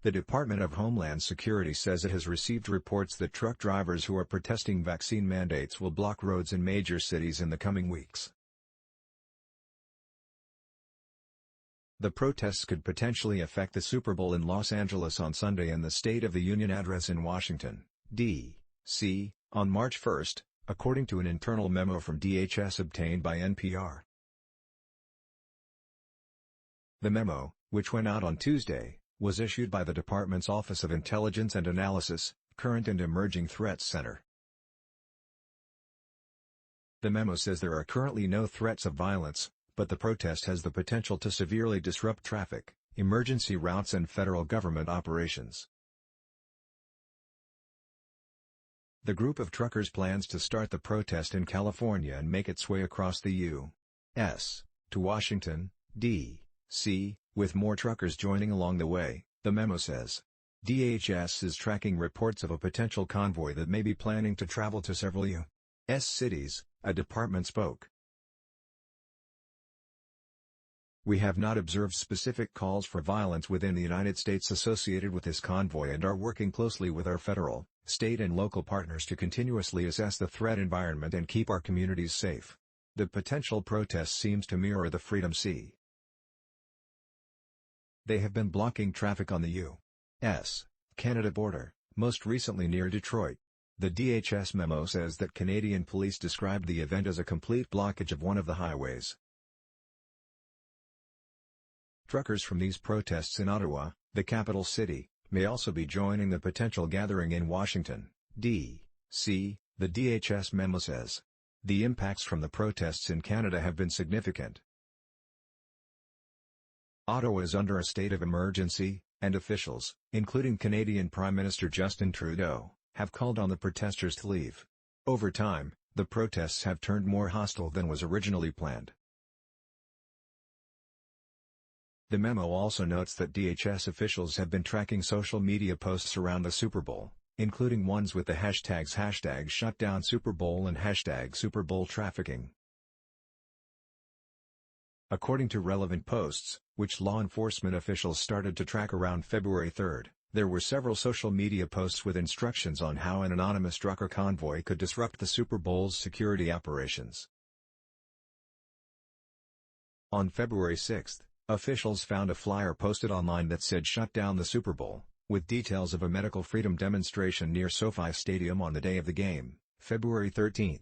The Department of Homeland Security says it has received reports that truck drivers who are protesting vaccine mandates will block roads in major cities in the coming weeks. The protests could potentially affect the Super Bowl in Los Angeles on Sunday and the State of the Union address in Washington, D.C., on March 1, according to an internal memo from DHS obtained by NPR. The memo, which went out on Tuesday, was issued by the department's Office of Intelligence and Analysis, Current and Emerging Threats Center. The memo says there are currently no threats of violence, but the protest has the potential to severely disrupt traffic, emergency routes and federal government operations. The group of truckers plans to start the protest in California and make its way across the U.S. to Washington, D.C., with more truckers joining along the way, the memo says. DHS is tracking reports of a potential convoy that may be planning to travel to several U.S. cities, a department spoke. We have not observed specific calls for violence within the United States associated with this convoy and are working closely with our federal, state and local partners to continuously assess the threat environment and keep our communities safe. The potential protest seems to mirror the Freedom C. They have been blocking traffic on the U.S.-Canada border, most recently near Detroit. The DHS memo says that Canadian police described the event as a complete blockage of one of the highways. Truckers from these protests in Ottawa, the capital city, may also be joining the potential gathering in Washington, D.C., the DHS memo says. The impacts from the protests in Canada have been significant. Ottawa is under a state of emergency, and officials, including Canadian Prime Minister Justin Trudeau, have called on the protesters to leave. Over time, the protests have turned more hostile than was originally planned. The memo also notes that DHS officials have been tracking social media posts around the Super Bowl, including ones with the hashtags #ShutdownSuperBowl and #SuperBowlTrafficking. According to relevant posts, which law enforcement officials started to track around February 3, there were several social media posts with instructions on how an anonymous trucker convoy could disrupt the Super Bowl's security operations. On February 6, officials found a flyer posted online that said "Shut down the Super Bowl," with details of a medical freedom demonstration near SoFi Stadium on the day of the game, February 13.